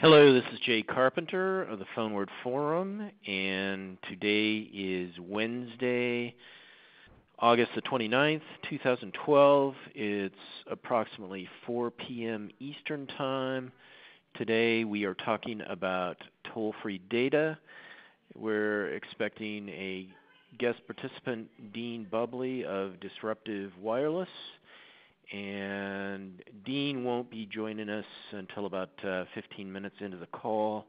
Hello, this is Jay Carpenter of the Phone Word Forum, and today is Wednesday, August the 29th, 2012. It's approximately 4 p.m. Eastern Time. Today we are talking about toll-free data. We're expecting a guest participant, Dean Bubley of Disruptive Wireless. And Dean won't be joining us until about 15 minutes into the call.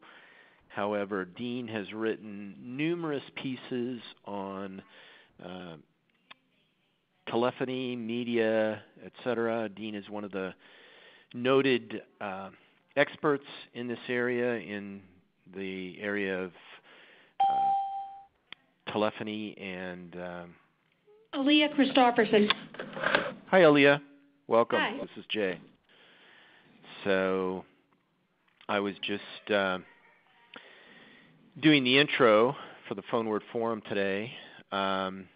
However, Dean has written numerous pieces on telephony, media, etc. Dean is one of the noted experts in this area, in the area of telephony and... Aaliyah Christopherson. Hi, Aaliyah. Welcome. Hi. This is Jay. So I was just doing the intro for the Phone Word Forum today and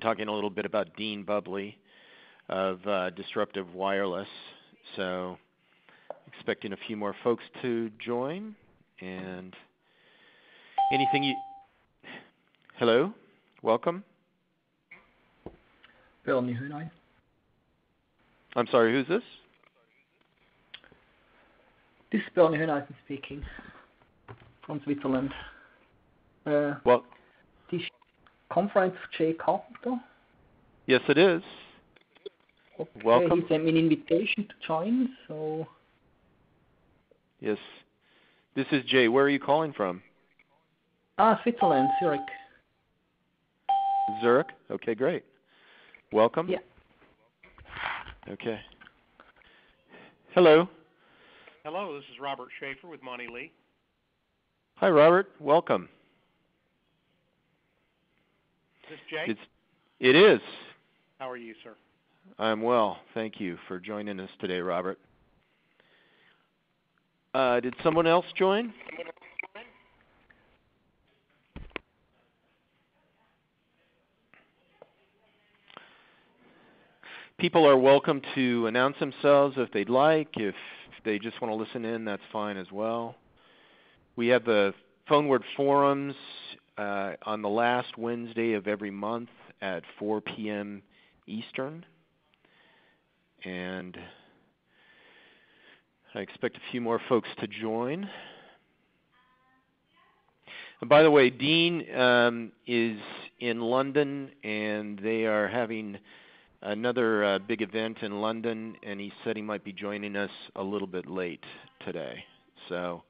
talking a little bit about Dean Bubley of Disruptive Wireless. So expecting a few more folks to join. And anything you... Hello? Welcome. Bill Nihunai. I'm sorry, who's this? This is Bill Nihunai speaking from Switzerland. Well, this conference Jay Carpenter. Yes, it is. Okay, Welcome. he sent me an invitation to join, so... Yes. This is Jay. Where are you calling from? Switzerland, Zurich. Zurich? Okay, great. Welcome. Yeah. Okay. Hello. Hello, this is Robert Schaefer with Monty Lee. Hi, Robert. Welcome. Is this Jay? It is. How are you, sir? I'm well. Thank you for joining us today, Robert. Did someone else join? People are welcome to announce themselves if they'd like. If they just want to listen in, that's fine as well. We have the Phone Word Forums on the last Wednesday of every month at 4 p.m. Eastern. And I expect a few more folks to join. And by the way, Dean is in London, and they are having another big event in London, and he said he might be joining us a little bit late today. So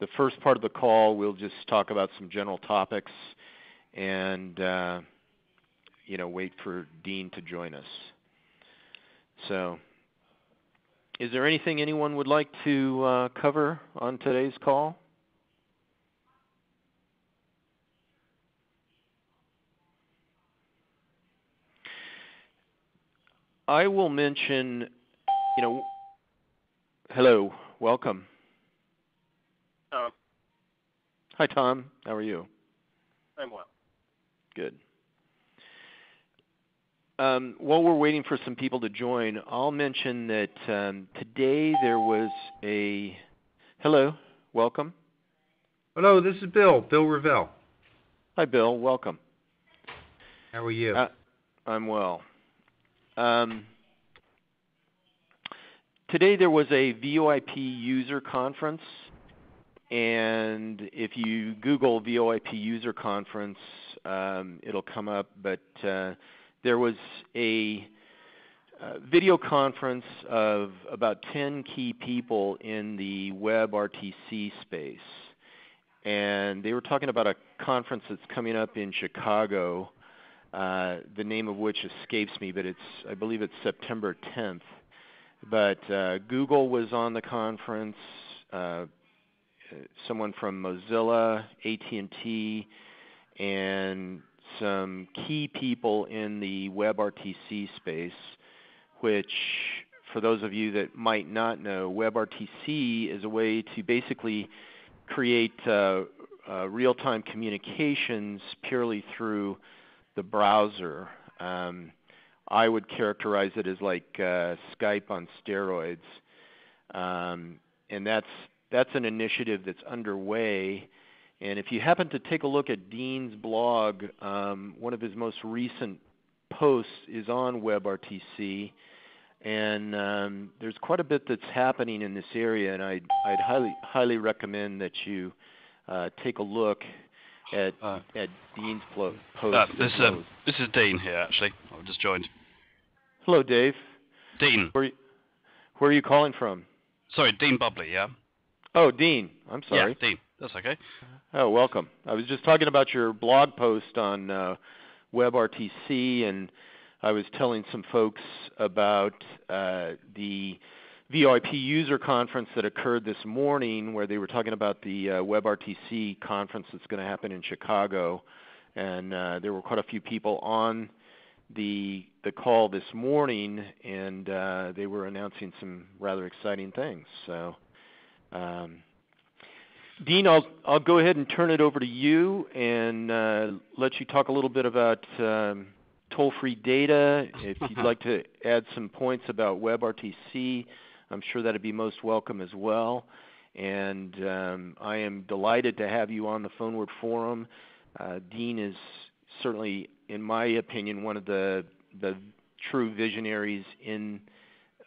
the first part of the call, we'll just talk about some general topics and wait for Dean to join us. So is there anything anyone would like to cover on today's call? I will mention, hello, welcome. Hi, Tom. How are you? I'm well. Good. While we're waiting for some people to join, I'll mention that today there was a... Hello, welcome. Hello, this is Bill Revelle. Hi, Bill. Welcome. How are you? I'm well. Today there was a VoIP user conference, and if you Google VoIP user conference, it'll come up, but there was a video conference of about 10 key people in the WebRTC space, and they were talking about a conference that's coming up in Chicago, the name of which escapes me, but I believe it's September 10th. But Google was on the conference, someone from Mozilla, AT&T, and some key people in the WebRTC space, which, for those of you that might not know, WebRTC is a way to basically create real-time communications purely through the browser. I would characterize it as like Skype on steroids, and that's that's an initiative that's underway. And if you happen to take a look at Dean's blog, one of his most recent posts is on WebRTC, and there's quite a bit that's happening in this area, and I'd highly recommend that you take a look at Dean's post. This is Dean here, actually. I've just joined. Hello, Dave. Dean. Where are you calling from? Sorry, Dean Bubley, yeah? Oh, Dean. I'm sorry. Yeah, Dean. That's okay. Oh, welcome. I was just talking about your blog post on WebRTC, and I was telling some folks about the VoIP user conference that occurred this morning, where they were talking about the WebRTC conference that's going to happen in Chicago, and there were quite a few people on the call this morning, and they were announcing some rather exciting things. So, Dean, I'll go ahead and turn it over to you and let you talk a little bit about toll-free data. If you'd like to add some points about WebRTC, I'm sure that'd be most welcome as well. And I am delighted to have you on the PhoneWord Forum. Dean is certainly, in my opinion, one of the true visionaries in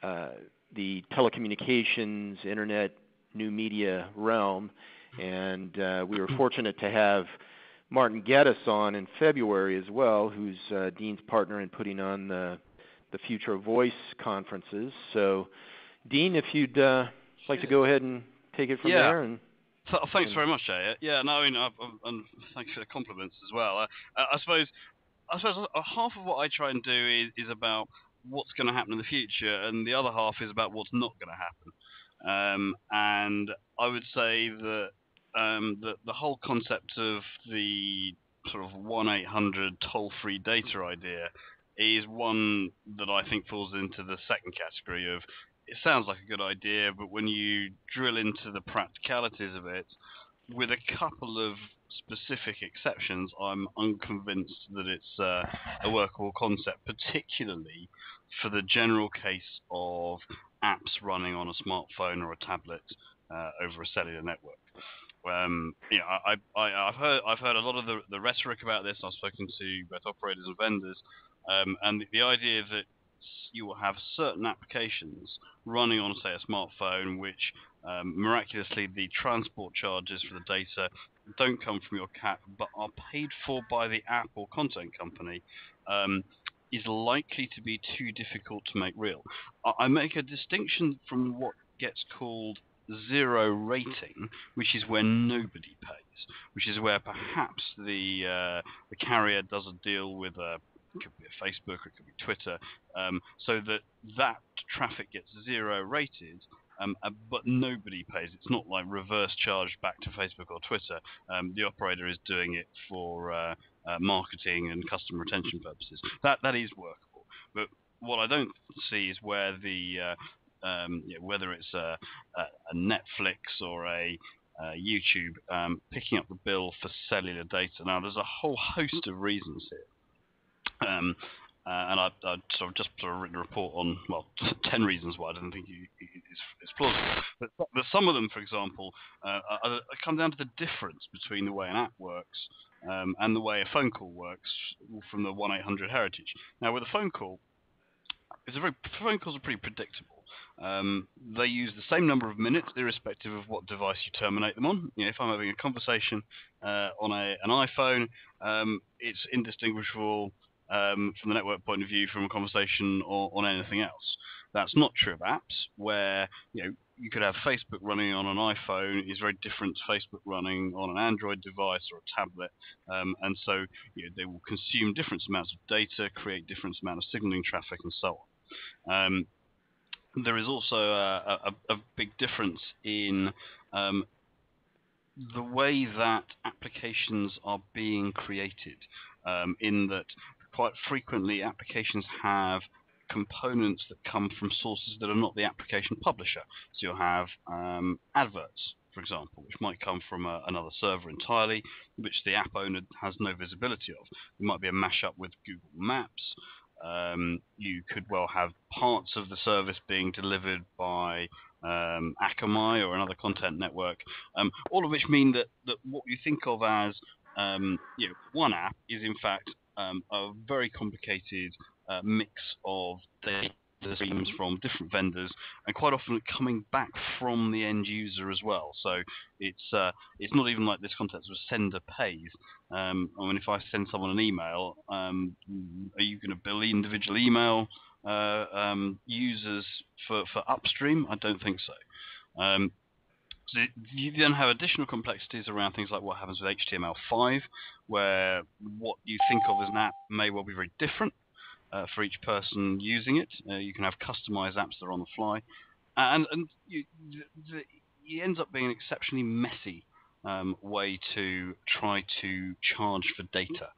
the telecommunications, internet, new media realm. And we were fortunate to have Martin Geddes on in February as well, who's Dean's partner in putting on the Future of Voice conferences. So, Dean, if you'd like to go ahead and take it from there. And thanks very much, Jay. Yeah, no, I mean, and thanks for the compliments as well. I suppose half of what I try and do is about what's going to happen in the future, and the other half is about what's not going to happen. And I would say that the whole concept of the sort of 1-800 toll-free data idea is one that I think falls into the second category of it sounds like a good idea, but when you drill into the practicalities of it, with a couple of specific exceptions, I'm unconvinced that it's a workable concept, particularly for the general case of apps running on a smartphone or a tablet over a cellular network. I've heard a lot of the rhetoric about this. I've spoken to both operators and vendors, and the idea that you will have certain applications running on, say, a smartphone, which miraculously the transport charges for the data don't come from your CAP, but are paid for by the app or content company, is likely to be too difficult to make real. I make a distinction from what gets called zero rating, which is where nobody pays, which is where perhaps the carrier does a deal with it could be a Facebook or it could be Twitter, so that traffic gets zero rated, but nobody pays. It's not like reverse charged back to Facebook or Twitter. The operator is doing it for marketing and customer retention purposes. That is workable. But what I don't see is where the whether it's a Netflix or a YouTube picking up the bill for cellular data. Now, there's a whole host of reasons here. And I've sort of just written a report on, 10 reasons why I don't think it's plausible. But some of them, for example, come down to the difference between the way an app works and the way a phone call works from the 1-800 heritage. Now, with a phone call, phone calls are pretty predictable. They use the same number of minutes, irrespective of what device you terminate them on. If I'm having a conversation on an iPhone, it's indistinguishable from the network point of view from a conversation on anything else. That's not true of apps, where you could have Facebook running on an iPhone is very different to Facebook running on an Android device or a tablet, and so they will consume different amounts of data, create different amounts of signaling traffic, and so on. There is also a big difference in the way that applications are being created, in that quite frequently applications have components that come from sources that are not the application publisher. So you'll have adverts, for example, which might come from another server entirely, which the app owner has no visibility of. It might be a mashup with Google Maps. You could well have parts of the service being delivered by Akamai or another content network, all of which mean that what you think of as one app is in fact a very complicated mix of data streams from different vendors, and quite often coming back from the end user as well. So it's not even like this context where sender pays. I mean, if I send someone an email, are you going to bill the individual email users for upstream? I don't think so. So you then have additional complexities around things like what happens with HTML5, where what you think of as an app may well be very different for each person using it. You can have customized apps that are on the fly, and it ends up being an exceptionally messy way to try to charge for data.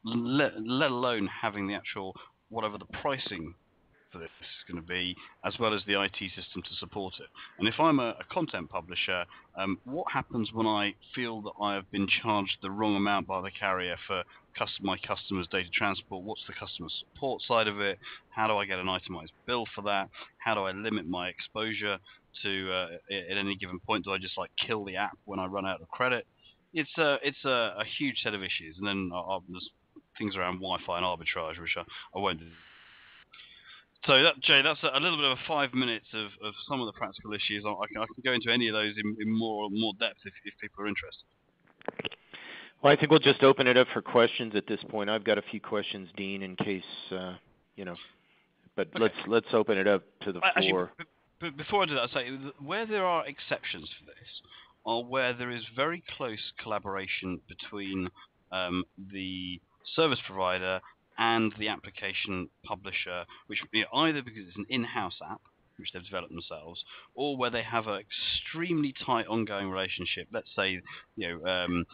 Let alone having the actual whatever the pricing for this is going to be, as well as the IT system to support it. And if I'm a content publisher, what happens when I feel that I have been charged the wrong amount by the carrier for my customer's data transport? What's the customer support side of it? How do I get an itemized bill for that? How do I limit my exposure to at any given point? Do I just kill the app when I run out of credit? It's a huge set of issues, and then there's things around Wi-Fi and arbitrage, which I won't do. So, Jay, that's a little bit of 5 minutes of some of the practical issues. I can go into any of those in more depth if people are interested. Well, I think we'll just open it up for questions at this point. I've got a few questions, Dean, in case But okay. Let's open it up to the floor. But before I do that, I'll say where there are exceptions for this are where there is very close collaboration between the service provider and the application publisher, which would be either because it's an in-house app, which they've developed themselves, or where they have an extremely tight ongoing relationship. Let's say, Verizon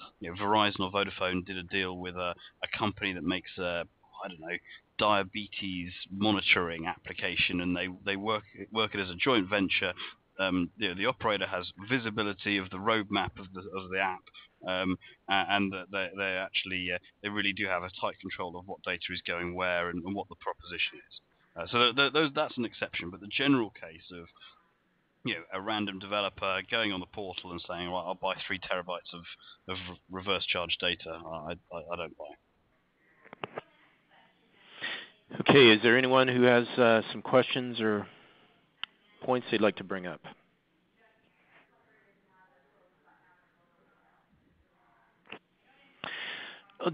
or Vodafone did a deal with a company that makes diabetes monitoring application, and they work it as a joint venture. The operator has visibility of the roadmap of the app, and they really do have a tight control of what data is going where and what the proposition is. So that's an exception, but the general case of a random developer going on the portal and saying, "Well, I'll buy 3 terabytes of reverse charge data," I don't buy. Okay, is there anyone who has some questions or points they'd like to bring up?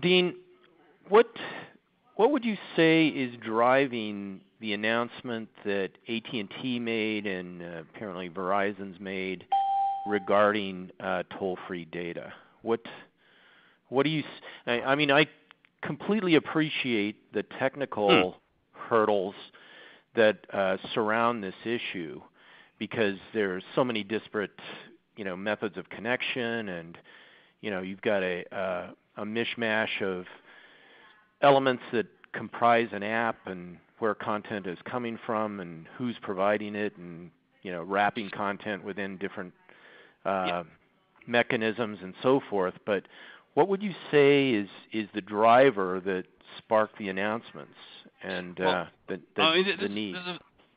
Dean, what would you say is driving the announcement that AT&T made and apparently Verizon's made regarding toll-free data? What do you? I mean, I completely appreciate the technical hurdles that surround this issue, because there's so many disparate, methods of connection, and you've got a mishmash of elements that comprise an app and where content is coming from and who's providing it, and wrapping content within different mechanisms and so forth. But what would you say is the driver that sparked the announcements and the need?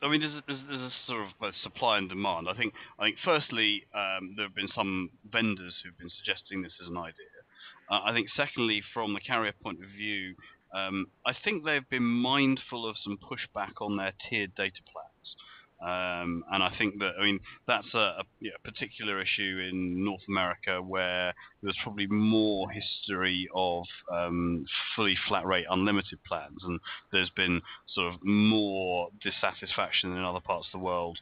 There's a sort of supply and demand. I think firstly, there have been some vendors who've been suggesting this as an idea. I think secondly, from the carrier point of view, I think they've been mindful of some pushback on their tiered data plans. And I think that's a particular issue in North America, where there's probably more history of fully flat rate unlimited plans, and there's been sort of more dissatisfaction in other parts of the world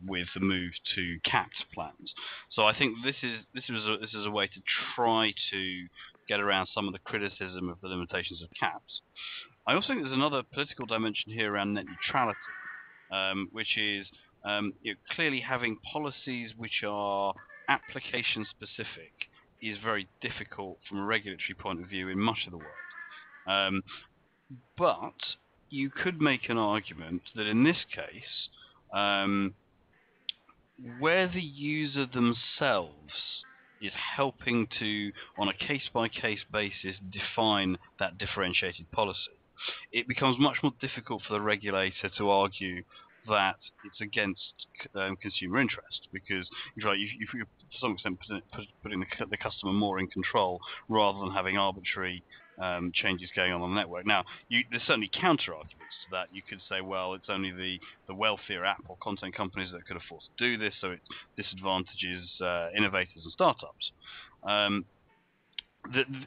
with the move to capped plans. So I think this is a way to try to get around some of the criticism of the limitations of caps. I also think there's another political dimension here around net neutrality. Which is clearly having policies which are application specific is very difficult from a regulatory point of view in much of the world. But you could make an argument that in this case, where the user themselves is helping to, on a case-by-case basis, define that differentiated policy, it becomes much more difficult for the regulator to argue that it's against consumer interest, because if you're to some extent putting the customer more in control rather than having arbitrary changes going on the network. Now, there's certainly counter arguments to that. You could say, well, it's only the wealthier app or content companies that could afford to do this, so it disadvantages innovators and startups.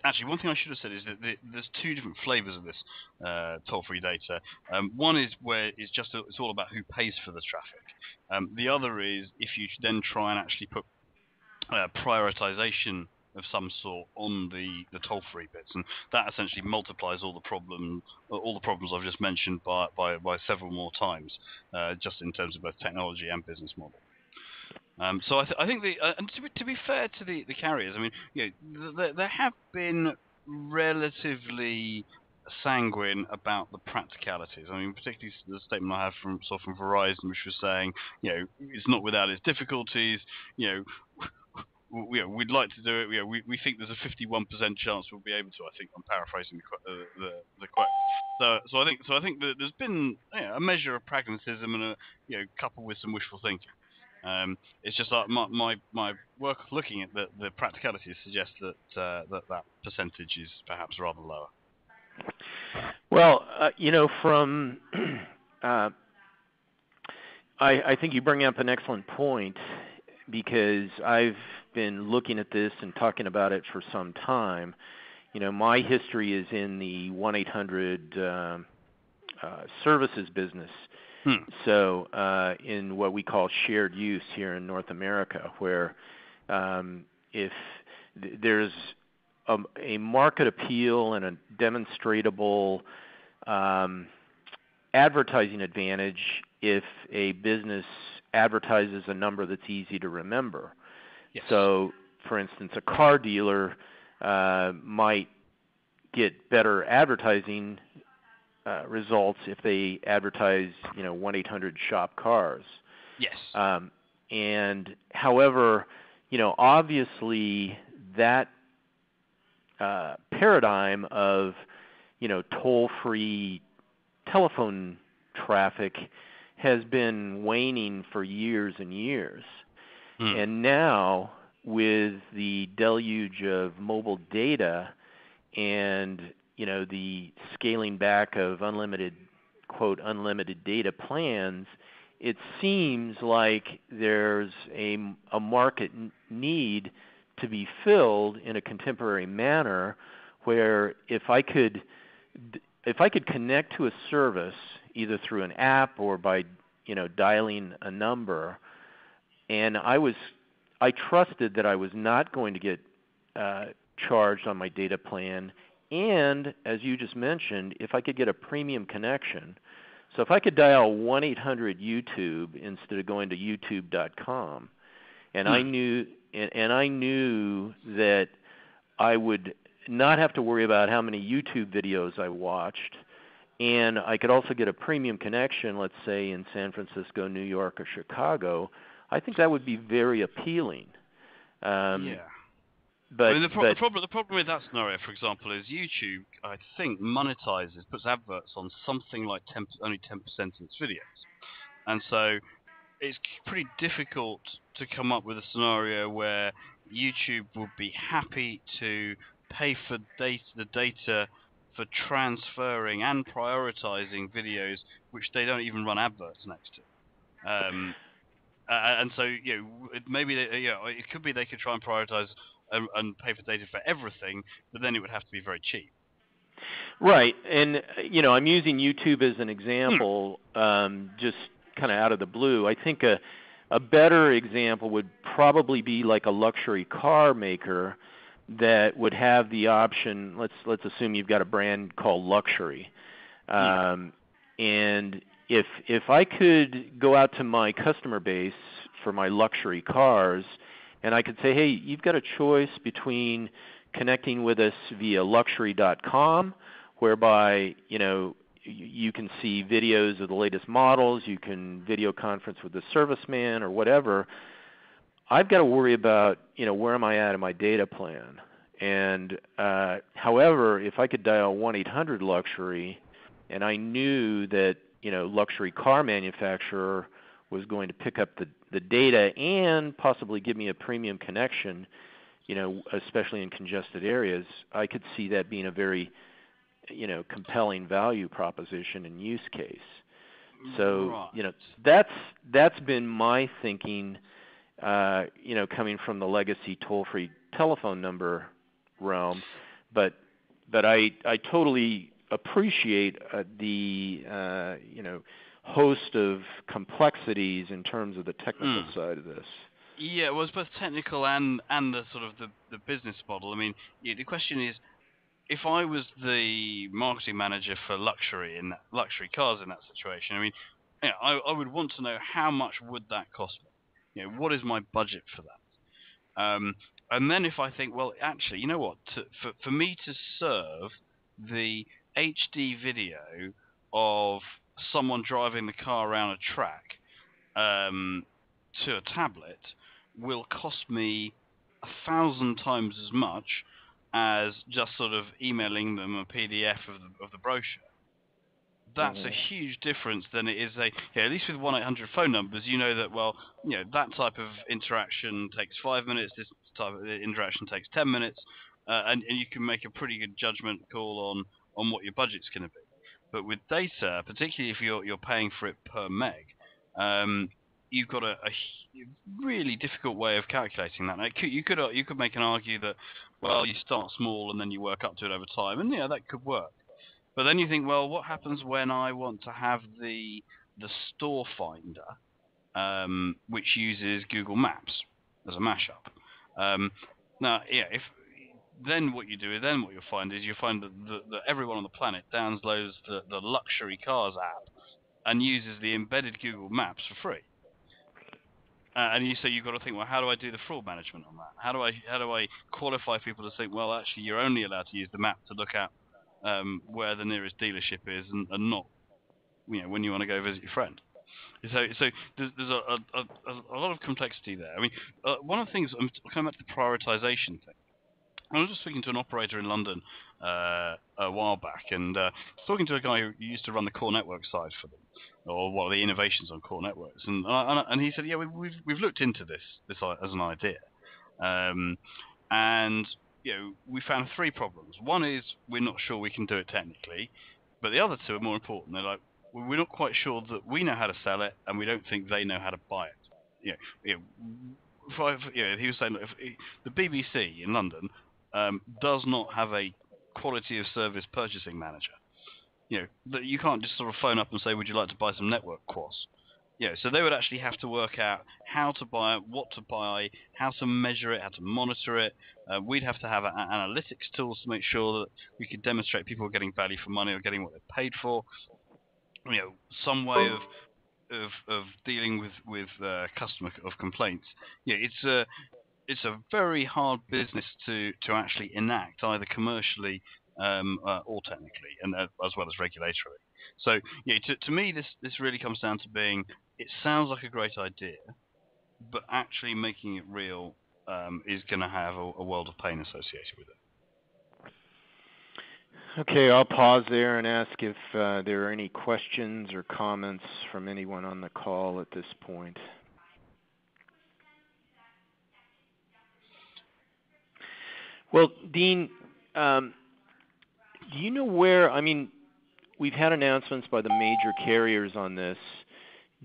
Actually, one thing I should have said is that there's two different flavors of this toll-free data. One is where it's all about who pays for the traffic. The other is if you then try and actually put prioritization of some sort on the toll-free bits, and that essentially multiplies all the problems I've just mentioned by several more times, just in terms of both technology and business model. So I think and to be fair to the carriers, I mean, there have been relatively sanguine about the practicalities. I mean, particularly the statement I have from Verizon, which was saying, it's not without its difficulties. We'd like to do it. We think there's a 51% chance we'll be able to. I think I'm paraphrasing the quote. So I think that there's been a measure of pragmatism and coupled with some wishful thinking. It's just like my work looking at the practicalities suggests that percentage is perhaps rather lower. Well, from I think you bring up an excellent point, because I've been looking at this and talking about it for some time. My history is in the 1-800 services business. So in what we call shared use here in North America, where if there's a market appeal and a demonstrable advertising advantage if a business advertises a number that's easy to remember. Yes. So, for instance, a car dealer might get better advertising results if they advertise, 1-800 shop cars. Yes. And however, obviously that paradigm of, toll-free telephone traffic has been waning for years and years. And now, with the deluge of mobile data and the scaling back of unlimited data plans, it seems like there's a market need to be filled in a contemporary manner, where if I could connect to a service either through an app or by dialing a number, and I trusted that I was not going to get charged on my data plan. And as you just mentioned, if I could get a premium connection, so if I could dial 1-800 YouTube instead of going to YouTube.com, and I knew that I would not have to worry about how many YouTube videos I watched, and I could also get a premium connection, let's say in San Francisco, New York, or Chicago, I think that would be very appealing. But the problem with that scenario, for example, is YouTube, I think, puts adverts on something like only 10% of its videos. And so it's pretty difficult to come up with a scenario where YouTube would be happy to pay for the data for transferring and prioritizing videos which they don't even run adverts next to. And so, maybe it could be they could try and prioritize and pay for data for everything, but then it would have to be very cheap. Right, and I'm using YouTube as an example, just kind of out of the blue. I think a better example would probably be like a luxury car maker that would have the option. Let's assume you've got a brand called Luxury, and if I could go out to my customer base for my luxury cars, and I could say, hey, you've got a choice between connecting with us via luxury.com, whereby you can see videos of the latest models, you can video conference with the serviceman or whatever. I've got to worry about where am I at in my data plan. And however, if I could dial 1-800 Luxury, and I knew that luxury car manufacturer was going to pick up the data and possibly give me a premium connection, especially in congested areas, I could see that being a very, compelling value proposition and use case. So, Right. that's been my thinking, coming from the legacy toll-free telephone number realm, but I totally appreciate the host of complexities in terms of the technical side of this. Yeah, well, it's both technical and the sort of the business model. I mean, the question is, if I was the marketing manager for luxury cars in that situation, I mean, I would want to know how much would that cost me. What is my budget for that? And then if I think, well, actually, you know what? For me to serve the HD video of someone driving the car around a track to a tablet will cost me 1,000 times as much as just sort of emailing them a PDF of the brochure. That's a huge difference than it is at least with 1-800 phone numbers, that, that type of interaction takes 5 minutes, this type of interaction takes 10 minutes, and you can make a pretty good judgment call on what your budget's going to be. But with data, particularly if you're paying for it per meg, you've got a really difficult way of calculating that. Now, you could make an argue that, well, you start small and then you work up to it over time, and that could work. But then you think, well, what happens when I want to have the store finder, which uses Google Maps as a mashup? If then what you'll find that everyone on the planet downloads the luxury cars app and uses the embedded Google Maps for free. And you've got to think, well, how do I do the fraud management on that? How do I qualify people to think, well, actually, you're only allowed to use the map to look at where the nearest dealership is, and not, when you want to go visit your friend. So there's a lot of complexity there. I mean, one of the things, I'm coming back to the prioritization thing. I was just speaking to an operator in London a while back, and talking to a guy who used to run the core network side for them, or what are the innovations on core networks, and he said, yeah, we've looked into this as an idea, and we found 3 problems. One is we're not sure we can do it technically, but the other 2 are more important. They're like, we're not quite sure that we know how to sell it, and we don't think they know how to buy it. He was saying that the BBC in London does not have a quality of service purchasing manager. That you can't just sort of phone up and say, would you like to buy some network quos? So they would actually have to work out how to buy it, what to buy, how to measure it, how to monitor it. We'd have to have analytics tools to make sure that we could demonstrate people are getting value for money or getting what they're paid for. Some way of dealing with customer of complaints. It's a very hard business to actually enact, either commercially or technically, and as well as regulatorily. So to me, this really comes down to being, it sounds like a great idea, but actually making it real is going to have a world of pain associated with it. Okay, I'll pause there and ask if there are any questions or comments from anyone on the call at this point. Well, Dean, do you know where, we've had announcements by the major carriers on this.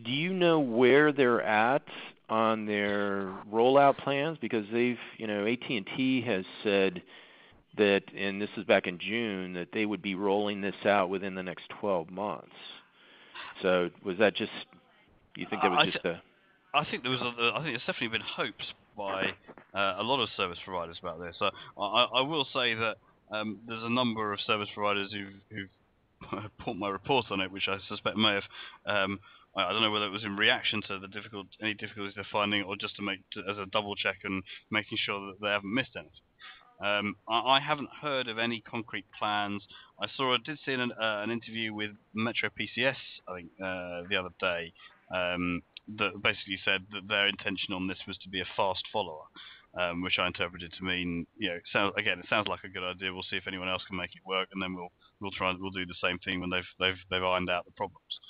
Do you know where they're at on their rollout plans? Because they've, AT&T has said that, and this is back in June, that they would be rolling this out within the next 12 months. So was that just, you think that was just a... I think there's definitely been hopes by a lot of service providers about this. So I will say that there's a number of service providers who've put my report on it, which I suspect may have. I don't know whether it was in reaction to any difficulties they're finding, or just as a double check and making sure that they haven't missed anything. I haven't heard of any concrete plans. I did see an interview with Metro PCS, I think, the other day, that basically said that their intention on this was to be a fast follower. which I interpreted to mean, it sounds like a good idea. We'll see if anyone else can make it work, and then we'll do the same thing when they've ironed out the problems.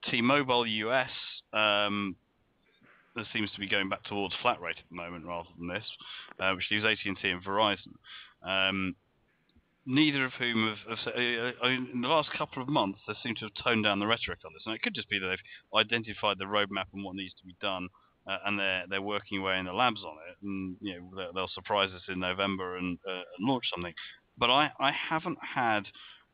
T-Mobile US there seems to be going back towards flat rate at the moment rather than this, which leaves AT&T and Verizon. Neither of whom in the last couple of months, they seem to have toned down the rhetoric on this. And it could just be that they've identified the roadmap and what needs to be done, and they're working away in the labs on it. And they'll surprise us in November and launch something. But I haven't had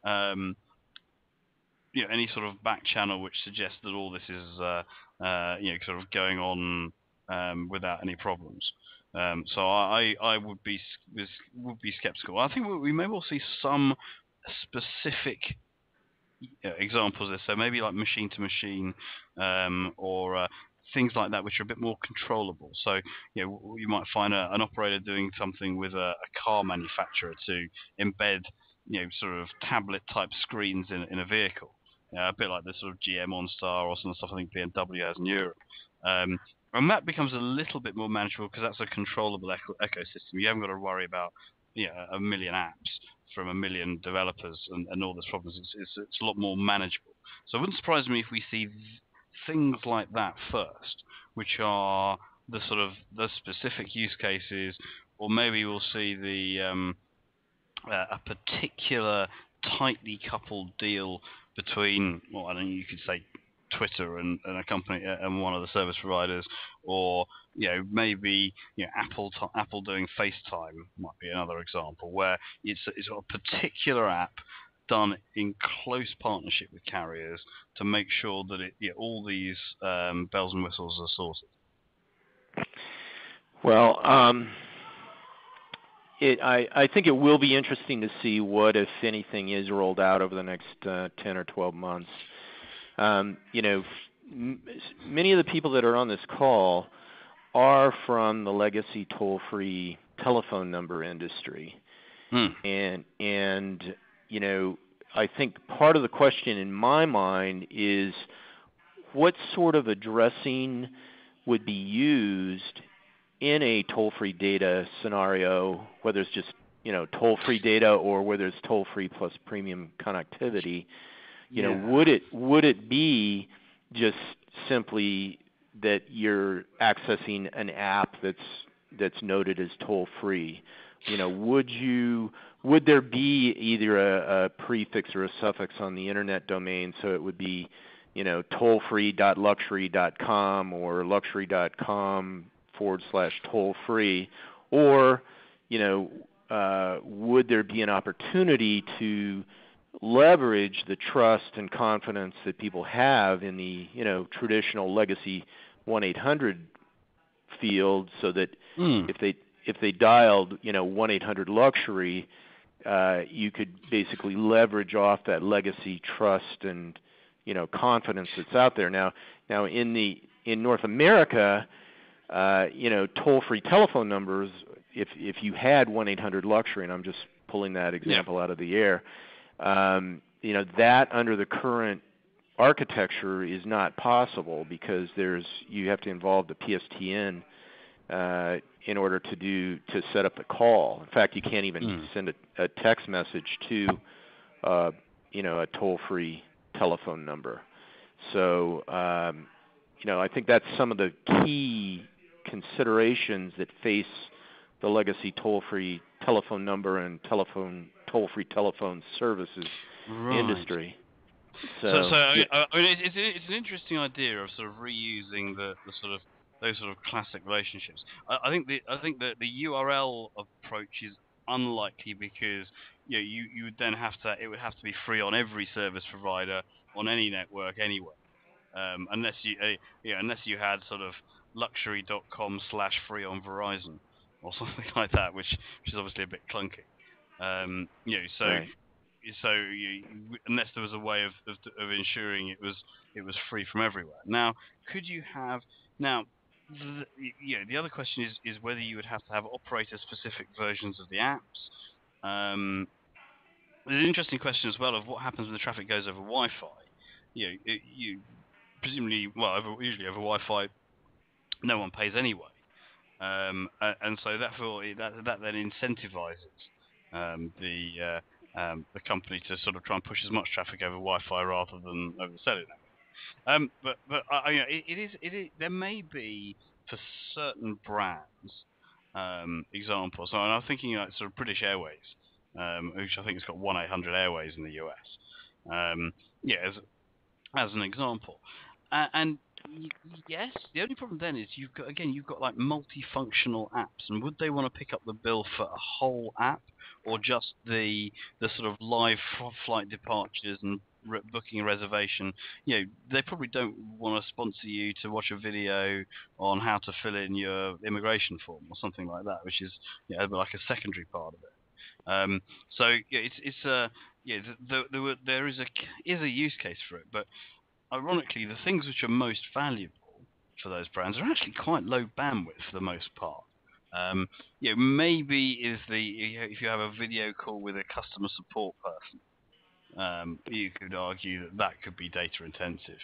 any sort of back channel which suggests that all this is sort of going on without any problems. So I would be skeptical. I think we may well see some specific examples of this. So maybe like machine to machine, or things like that, which are a bit more controllable. So you might find an operator doing something with a car manufacturer to embed sort of tablet type screens in a vehicle. A bit like the sort of GM OnStar or some stuff I think BMW has in Europe. And that becomes a little bit more manageable because that's a controllable ecosystem. You haven't got to worry about a million apps from a million developers and all those problems. It's a lot more manageable. So it wouldn't surprise me if we see things like that first, which are the sort of the specific use cases, or maybe we'll see a particular tightly coupled deal between, well, I don't know, you could say Twitter and a company and one of the service providers, or maybe Apple doing FaceTime might be another example where it's a particular app done in close partnership with carriers to make sure that all these bells and whistles are sorted. Well, I think it will be interesting to see what, if anything, is rolled out over the next 10 or 12 months. Many of the people that are on this call are from the legacy toll-free telephone number industry. And I think part of the question in my mind is what sort of addressing would be used in a toll-free data scenario, whether it's just toll-free data or whether it's toll-free plus premium connectivity. Would it be just simply that you're accessing an app that's noted as toll-free? Would there be either a prefix or a suffix on the internet domain, so it would be tollfree.luxury.com or luxury.com/toll-free, or would there be an opportunity to leverage the trust and confidence that people have in the traditional legacy 1-800 field, so that if they dialed 1-800-LUXURY, you could basically leverage off that legacy trust and confidence that's out there. Now in North America, toll-free telephone numbers, if you had 1-800-LUXURY, and I'm just pulling that example out of the air, that under the current architecture is not possible because you have to involve the PSTN in order to set up the call. In fact, you can't even send a text message to a toll-free telephone number. So I think that's some of the key considerations that face the legacy toll-free telephone number and toll-free telephone services industry. It's an interesting idea of sort of reusing the sort of those sort of classic relationships. I think that the URL approach is unlikely because you would then it would have to be free on every service provider on any network anywhere, unless you had sort of luxury.com/free on Verizon or something like that, which is obviously a bit clunky. Right. So unless there was a way of ensuring it was free from everywhere. Now, could you have the other question is whether you would have to have operator-specific versions of the apps. There's an interesting question as well of what happens when the traffic goes over Wi-Fi. You presumably, usually over Wi-Fi, no one pays anyway. And so therefore that then incentivizes the company to sort of try and push as much traffic over Wi-Fi rather than over the cellular network. But you know, it is there may be for certain brands examples. So I'm thinking like sort of British Airways, which I think has got 1-800 Airways in the US. Yeah, as an example. And yes, the only problem then is you've got like multifunctional apps, and would they want to pick up the bill for a whole app or just the sort of live flight departures and booking a reservation? You know, they probably don't want to sponsor you to watch a video on how to fill in your immigration form or something like that, which is like a secondary part of it. So yeah, there is a use case for it, but ironically, the things which are most valuable for those brands are actually quite low bandwidth for the most part. Maybe if you have a video call with a customer support person, you could argue that could be data intensive.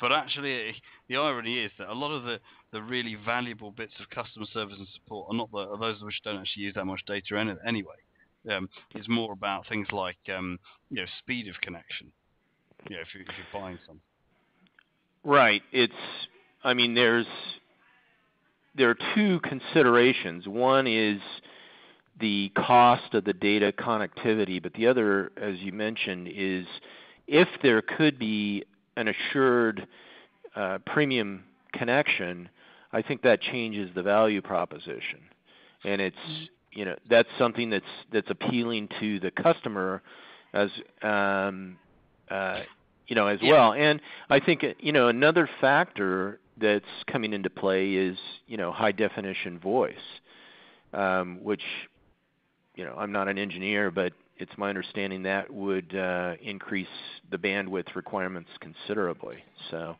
But actually, the irony is that a lot of the really valuable bits of customer service and support are those which don't actually use that much data anyway. It's more about things like speed of connection. If you're buying something. Right. I mean, there are two considerations. One is the cost of the data connectivity, but the other, as you mentioned, is if there could be an assured premium connection, I think that changes the value proposition, and that's something that's appealing to the customer as well. And I think another factor that's coming into play is high definition voice, which I'm not an engineer, but it's my understanding that would increase the bandwidth requirements considerably. So.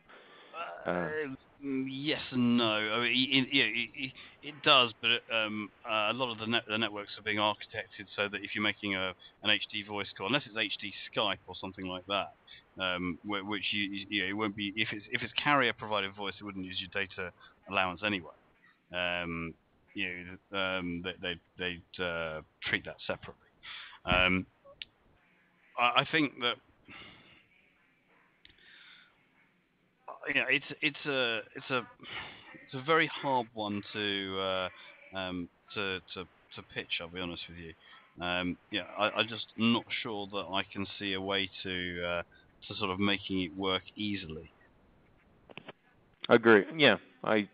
Yes and no. I mean, it does, but a lot of the networks are being architected so that if you're making an HD voice call, unless it's HD Skype or something like that, which it won't be if it's carrier provided voice, it wouldn't use your data allowance anyway. They'd treat that separately. I think that. It's a very hard one to pitch. I'll be honest with you. I'm just not sure that I can see a way to sort of making it work easily. Agree. Yeah, I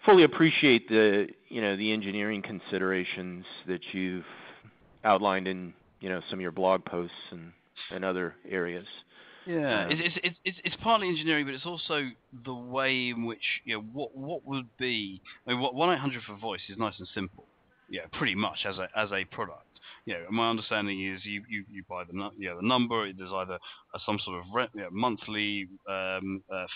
fully appreciate the engineering considerations that you've outlined in some of your blog posts and other areas. Yeah, it's partly engineering, but it's also the way in which what would be. I mean, 1-800 for voice is nice and simple. Yeah, pretty much as a product. My understanding is you buy the number. There's either some sort of monthly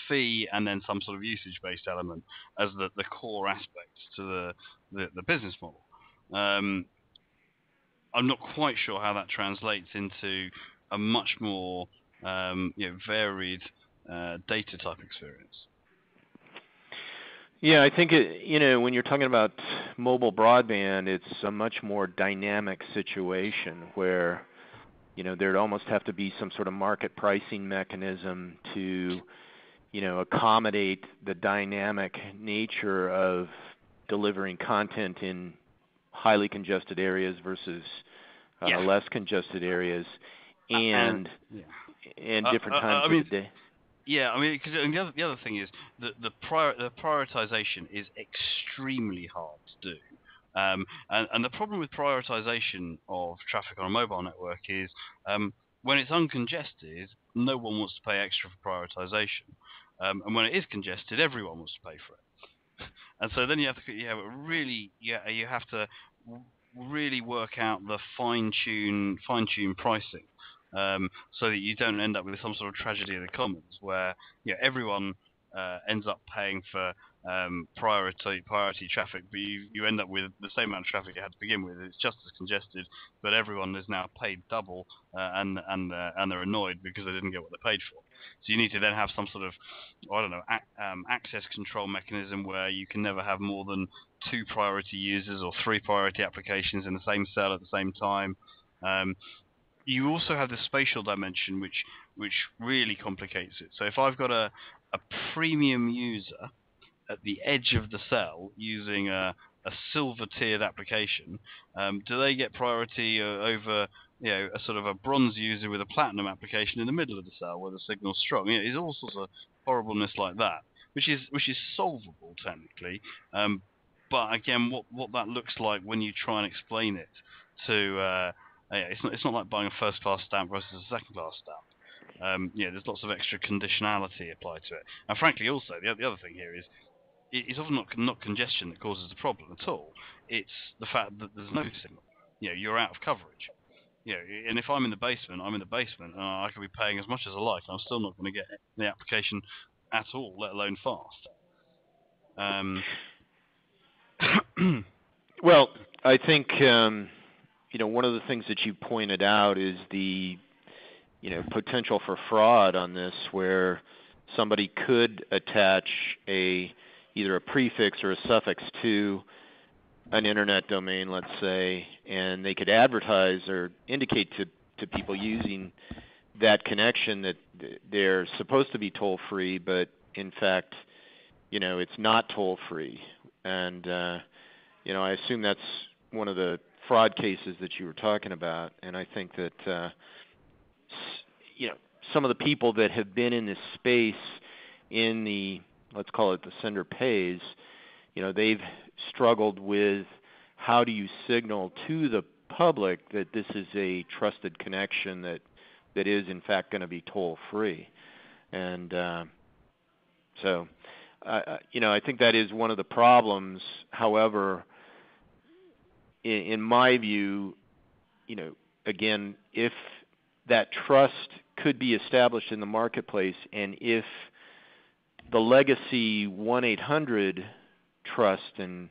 fee and then some sort of usage based element as the core aspects to the business model. I'm not quite sure how that translates into a much more varied data type experience. Yeah, I think when you're talking about mobile broadband, it's a much more dynamic situation where there'd almost have to be some sort of market pricing mechanism to accommodate the dynamic nature of delivering content in highly congested areas versus less congested areas and different times of the day. Yeah, I mean, because the other thing is the prioritization is extremely hard to do, and the problem with prioritization of traffic on a mobile network is when it's uncongested, no one wants to pay extra for prioritization, and when it is congested, everyone wants to pay for it, and so then you have to really work out the fine tune pricing. So that you don't end up with some sort of tragedy of the commons where everyone ends up paying for priority traffic, but you end up with the same amount of traffic you had to begin with. It's just as congested, but everyone is now paid double, and they're annoyed because they didn't get what they paid for. So you need to then have some sort of, I don't know, access control mechanism where you can never have more than 2 priority users or 3 priority applications in the same cell at the same time. You also have the spatial dimension, which really complicates it. So if I've got a premium user at the edge of the cell using a silver tiered application, do they get priority over a sort of a bronze user with a platinum application in the middle of the cell where the signal's strong? There's all sorts of horribleness like that, which is solvable technically. But again, what that looks like when you try and explain it to it's not like buying a first class stamp versus a second class stamp. There's lots of extra conditionality applied to it, and frankly, also the other thing here is it's often not congestion that causes the problem at all. It's the fact that there's no signal. You're out of coverage. And if I'm in the basement, I'm in the basement, and I could be paying as much as I like, and I'm still not going to get the application at all, let alone fast. Well, I think one of the things that you pointed out is the potential for fraud on this, where somebody could attach either a prefix or a suffix to an internet domain, let's say, and they could advertise or indicate to people using that connection that they're supposed to be toll-free, but in fact, it's not toll-free. And, I assume that's one of the fraud cases that you were talking about, and I think that, some of the people that have been in this space in the, let's call it the sender pays, they've struggled with how do you signal to the public that this is a trusted connection that is in fact going to be toll-free. And so, I think that is one of the problems. However, in my view, again, if that trust could be established in the marketplace, and if the legacy 1-800 trust and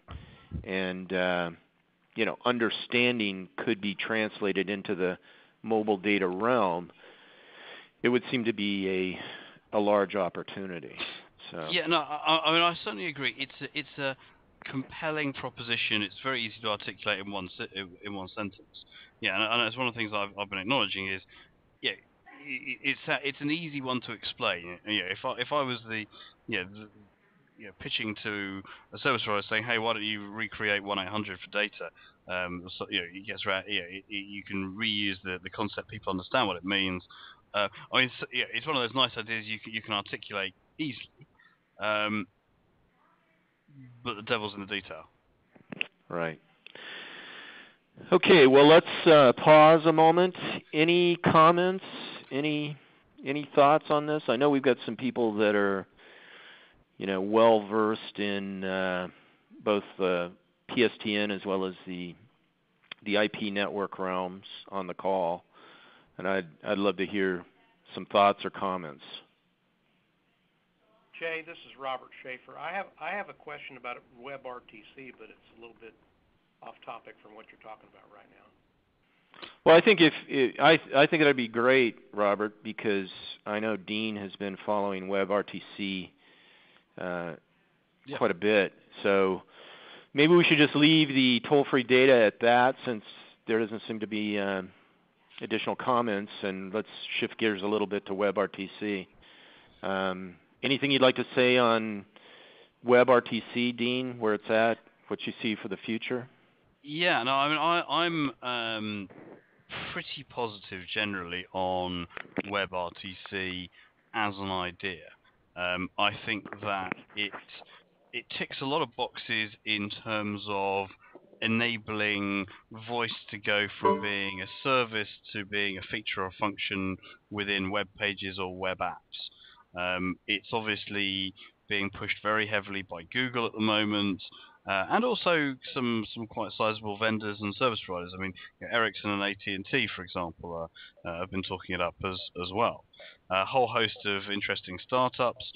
understanding could be translated into the mobile data realm, it would seem to be a large opportunity. So yeah, no, I mean I certainly agree. It's a compelling proposition. It's very easy to articulate in one sentence. Yeah, and it's one of the things I've been acknowledging is, it's an easy one to explain. If I was pitching to a service provider saying, hey, why don't you recreate 1-800 for data? So, it gets around. You can reuse the concept. People understand what it means. I mean, it's one of those nice ideas you can articulate easily. But the devil's in the detail. Right. Okay, well, let's pause a moment. Any comments? Any thoughts on this? I know we've got some people that are, well versed in both the PSTN as well as the IP network realms on the call, and I'd love to hear some thoughts or comments. Jay, this is Robert Schaefer. I have a question about WebRTC, but it's a little bit off topic from what you're talking about right now. Well, I think I think that'd be great, Robert, because I know Dean has been following WebRTC quite a bit. So maybe we should just leave the toll-free data at that, since there doesn't seem to be additional comments, and let's shift gears a little bit to WebRTC. Anything you'd like to say on WebRTC, Dean, where it's at, what you see for the future? Yeah, no, I mean, I'm pretty positive generally on WebRTC as an idea. I think that it ticks a lot of boxes in terms of enabling voice to go from being a service to being a feature or function within web pages or web apps. It's obviously being pushed very heavily by Google at the moment, and also some quite sizable vendors and service providers. I mean, Ericsson and AT&T, for example, have been talking it up as well. A whole host of interesting startups.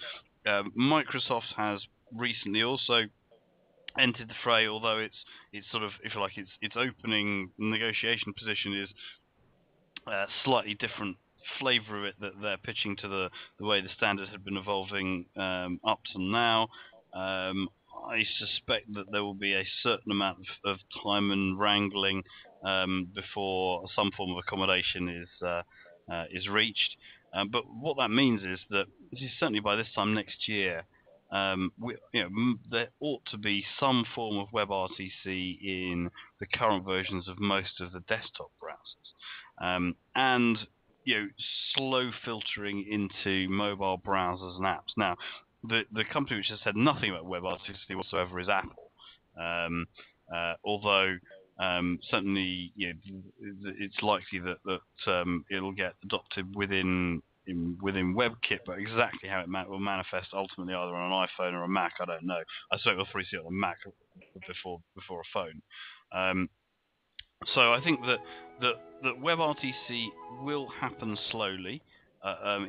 Microsoft has recently also entered the fray, although it's sort of, if you like, its opening negotiation position is slightly different flavour of it that they're pitching to the way the standards have been evolving up to now. I suspect that there will be a certain amount of time and wrangling before some form of accommodation is reached. But what that means is that certainly by this time next year, there ought to be some form of WebRTC in the current versions of most of the desktop browsers, and slow filtering into mobile browsers and apps. Now, the company which has said nothing about WebRTC whatsoever is Apple, although certainly it's likely that it'll get adopted within WebKit, but exactly how it will manifest ultimately either on an iPhone or a Mac, I don't know. I certainly will probably see it on a Mac before a phone. So I think that WebRTC will happen slowly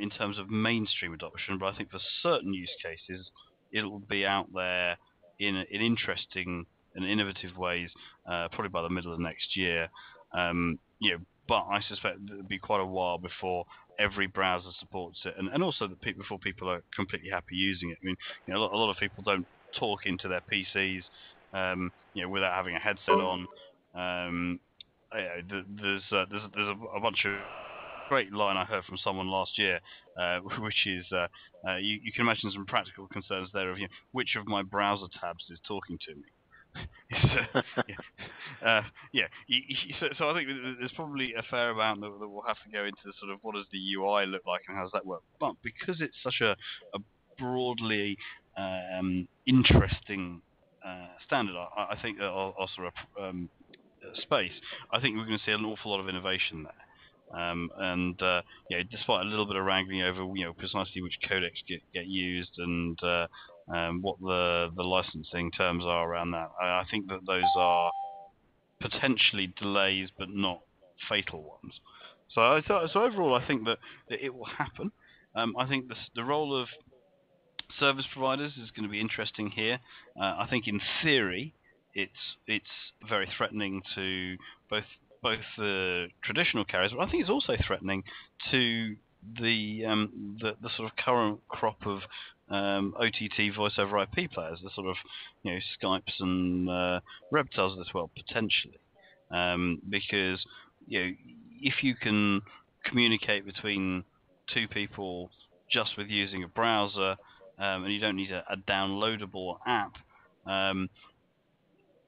in terms of mainstream adoption, but I think for certain use cases it'll be out there in interesting and innovative ways probably by the middle of next year. But I suspect it'll be quite a while before every browser supports it, and also before people are completely happy using it. I mean, a lot of people don't talk into their PCs, without having a headset on. There's a bunch of great line I heard from someone last year, which is you can imagine some practical concerns there of which of my browser tabs is talking to me. So I think there's probably a fair amount that we'll have to go into sort of what does the UI look like and how does that work. But because it's such a broadly interesting standard, I think also space, I think we're going to see an awful lot of innovation there. Despite a little bit of wrangling over precisely which codecs get used and what the licensing terms are around that, I think that those are potentially delays but not fatal ones. So overall, I think that it will happen. I think the role of service providers is going to be interesting here. I think in theory, it's very threatening to both the traditional carriers, but I think it's also threatening to the sort of current crop of OTT voice over IP players, the sort of Skypes and Reptiles of this world potentially, because if you can communicate between two people just with using a browser, and you don't need a downloadable app,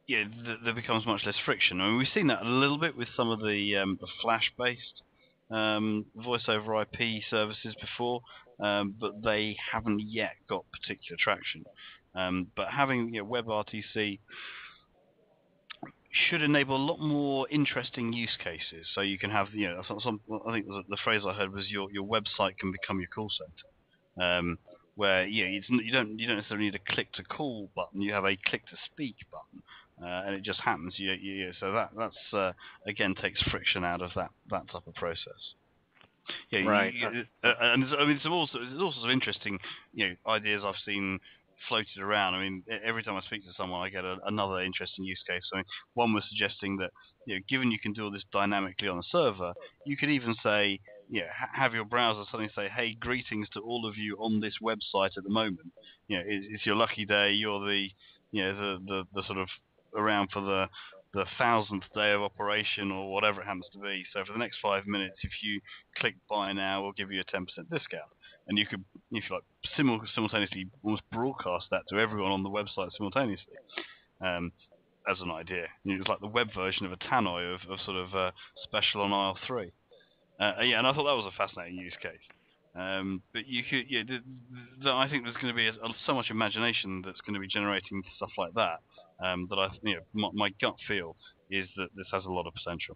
there becomes much less friction. I mean, we've seen that a little bit with some of the Flash-based voice over IP services before, but they haven't yet got particular traction. But having WebRTC should enable a lot more interesting use cases. So you can have, I think the phrase I heard was your website can become your call center. Where you don't necessarily need a click to call button, you have a click to speak button, and it just happens. So that's again takes friction out of that type of process. Right. And I mean, there's all sorts of interesting ideas I've seen floated around. I mean, every time I speak to someone, I get another interesting use case. I mean, one was suggesting that given you can do all this dynamically on a server, you could even say have your browser suddenly say, "Hey, greetings to all of you on this website at the moment. It's your lucky day. You're the the sort of around for the 1,000th day of operation or whatever it happens to be. So for the next 5 minutes, if you click buy now, we'll give you a 10% discount." And you could, if you like, simultaneously almost broadcast that to everyone on the website simultaneously, as an idea. It's like the web version of a tannoy of sort of special on aisle 3. And I thought that was a fascinating use case. But you could, I think there's going to be so much imagination that's going to be generating stuff like that. That my gut feel is that this has a lot of potential.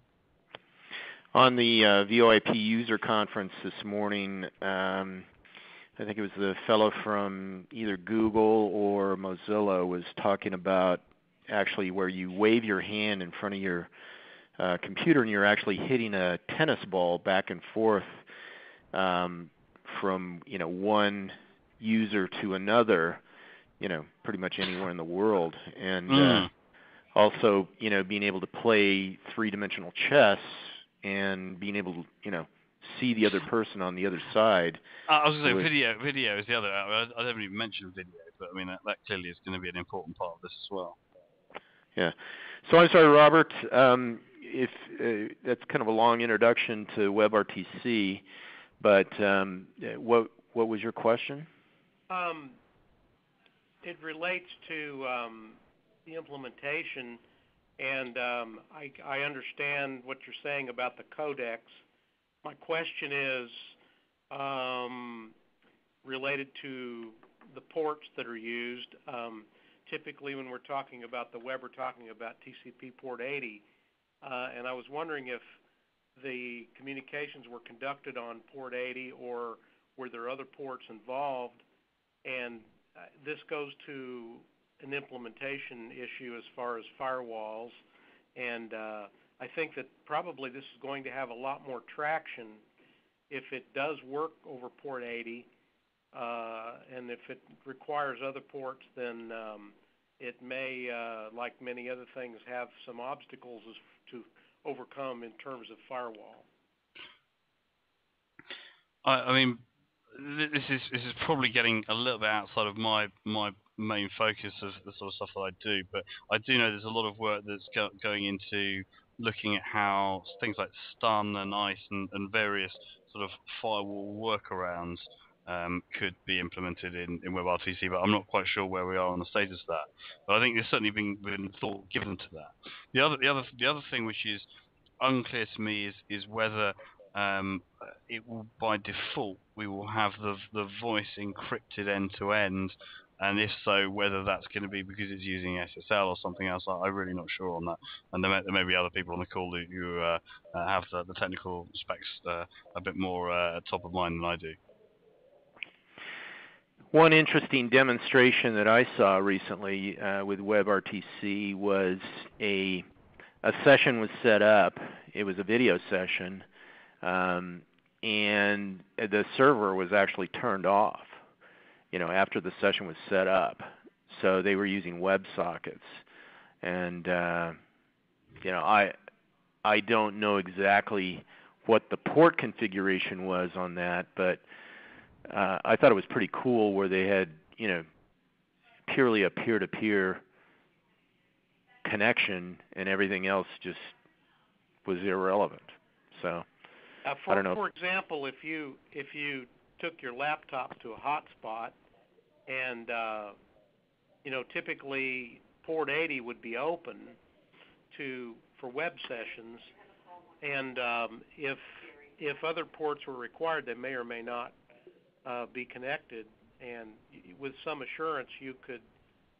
On the VoIP user conference this morning, I think it was the fellow from either Google or Mozilla was talking about actually where you wave your hand in front of your computer and you're actually hitting a tennis ball back and forth from one user to another, pretty much anywhere in the world. And Mm. also, being able to play three-dimensional chess and being able to, see the other person on the other side. I was going to say video is the other. I haven't even mentioned video, but I mean that clearly is going to be an important part of this as well. Yeah. So I'm sorry, Robert. If that's kind of a long introduction to WebRTC, but what was your question? It relates to the implementation, and I understand what you're saying about the codecs. My question is related to the ports that are used. Typically, when we're talking about the web, we're talking about TCP port 80, and I was wondering if the communications were conducted on port 80 or were there other ports involved, and this goes to an implementation issue as far as firewalls, and I think that probably this is going to have a lot more traction if it does work over port 80, and if it requires other ports, then it may, like many other things, have some obstacles to overcome in terms of firewall. I mean, this is probably getting a little bit outside of my main focus of the sort of stuff that I do, but I do know there's a lot of work that's going into looking at how things like stun and ICE and various sort of firewall workarounds could be implemented in WebRTC, but I'm not quite sure where we are on the status of that. But I think there's certainly been thought given to that. The other thing which is unclear to me is whether it will, by default, we will have the voice encrypted end to end, and if so, whether that's going to be because it's using SSL or something else. I'm really not sure on that, and there may be other people on the call who have the technical specs a bit more top of mind than I do. One interesting demonstration that I saw recently with WebRTC was a session was set up. It was a video session, and the server was actually turned off, after the session was set up. So they were using WebSockets, and I don't know exactly what the port configuration was on that, but I thought it was pretty cool where they had, purely a peer-to-peer connection, and everything else just was irrelevant. So I don't know. For example, if you took your laptop to a hotspot, and typically port 80 would be open for web sessions, and if other ports were required, they may or may not be connected, and with some assurance you could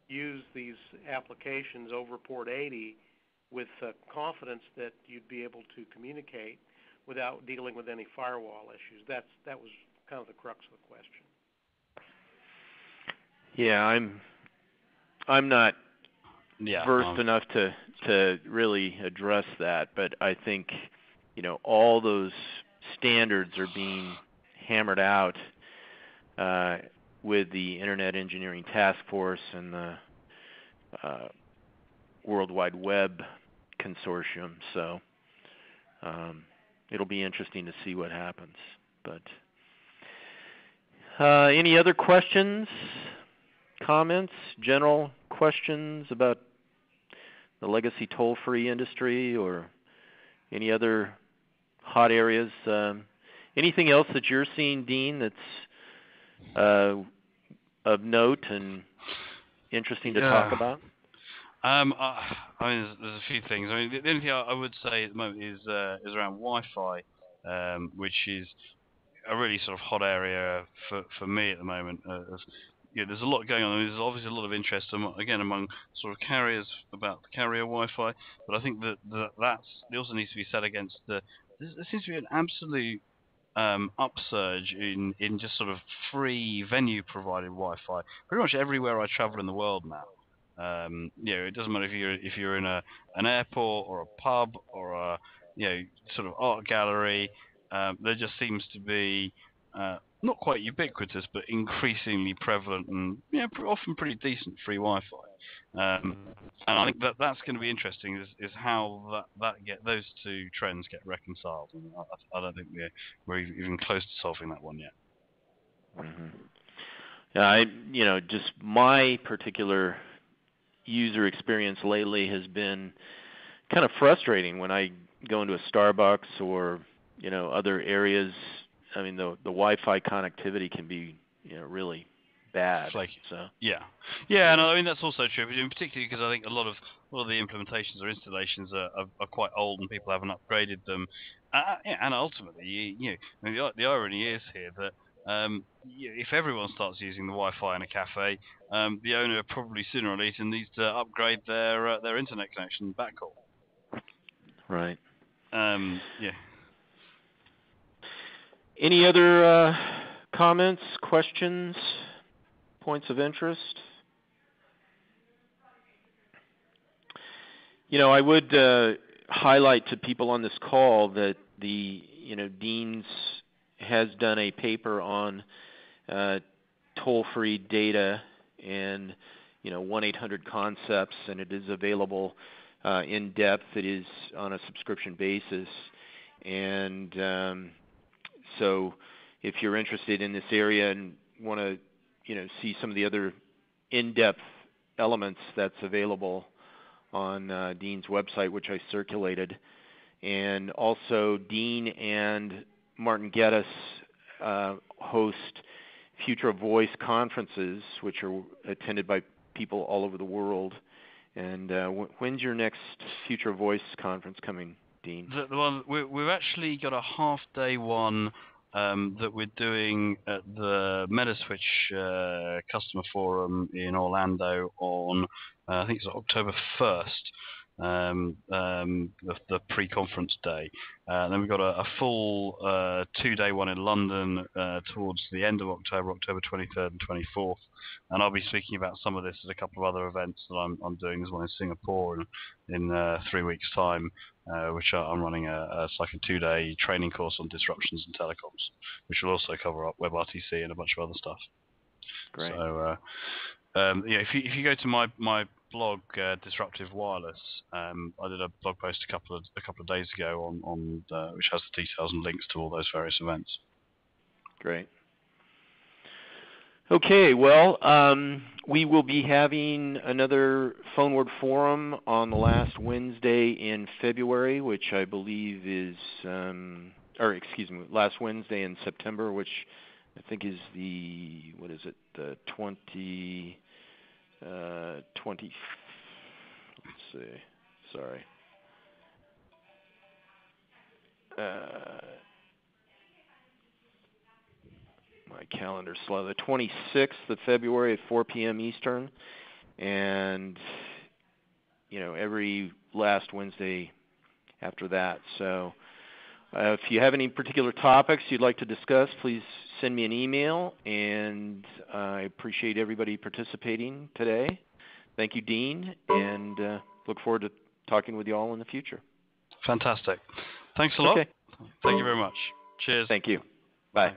use these applications over port 80 with confidence that you'd be able to communicate without dealing with any firewall issues. That was kind of the crux of the question. Yeah, I'm not versed enough to really address that, but I think all those standards are being hammered out with the Internet Engineering Task Force and the World Wide Web Consortium. So it'll be interesting to see what happens. But any other questions, comments, general questions about the legacy toll-free industry or any other hot areas? Anything else that you're seeing, Dean, that's of note and interesting to talk about? I mean, there's a few things. I mean, the only thing I would say at the moment is around Wi-Fi, which is a really sort of hot area for me at the moment. There's a lot going on. There's obviously a lot of interest, among sort of carriers about the carrier Wi-Fi, but I think that it also needs to be set against there seems to be an absolute upsurge in just sort of free venue provided Wi-Fi pretty much everywhere I travel in the world now. It doesn't matter if you're in an airport or a pub or a sort of art gallery. There just seems to be not quite ubiquitous, but increasingly prevalent and often pretty decent free Wi-Fi. And I think that's going to be interesting is how those two trends get reconciled. And I don't think we're even close to solving that one yet. Mm-hmm. Yeah, just my particular user experience lately has been kind of frustrating when I go into a Starbucks or other areas. I mean, the Wi-Fi connectivity can be really bad. Flaky. So yeah, and I mean that's also true, particularly because I think a lot of the implementations or installations are quite old and people haven't upgraded them. And ultimately, I mean, the irony is here that if everyone starts using the Wi-Fi in a cafe, the owner probably sooner or later needs to upgrade their internet connection backhaul. Right. Yeah. Any other comments, questions, points of interest? I would highlight to people on this call that the Dean's has done a paper on toll-free data and 1-800 concepts, and it is available in depth. It is on a subscription basis, and so if you're interested in this area and want to see some of the other in-depth elements, that's available on Dean's website, which I circulated. And also Dean and Martin Geddes host Future of Voice conferences, which are attended by people all over the world. And when's your next Future of Voice conference coming, Dean? The one we've actually got a half-day one that we're doing at the Metaswitch Customer Forum in Orlando on I think it's October 1st, the pre-conference day. Then we've got a full 2-day one in London towards the end of October 23rd and 24th. And I'll be speaking about some of this at a couple of other events that I'm doing. There's one in Singapore in 3 weeks' time, which I'm running it's like a 2-day training course on disruptions in telecoms, which will also cover up WebRTC and a bunch of other stuff. Great. So, if you go to my blog, Disruptive Wireless, I did a blog post a couple of days ago on which has the details and links to all those various events. Great. Okay, well, we will be having another Phone Word Forum on the last Wednesday in February, which I believe is, last Wednesday in September, which I think is the 20, let's see, sorry. My calendar's slow. The 26th of February at 4 p.m. Eastern, and every last Wednesday after that. So if you have any particular topics you'd like to discuss, please send me an email, and I appreciate everybody participating today. Thank you, Dean, and look forward to talking with you all in the future. Fantastic. Thanks a lot. Okay. Thank you very much. Cheers. Thank you. Bye.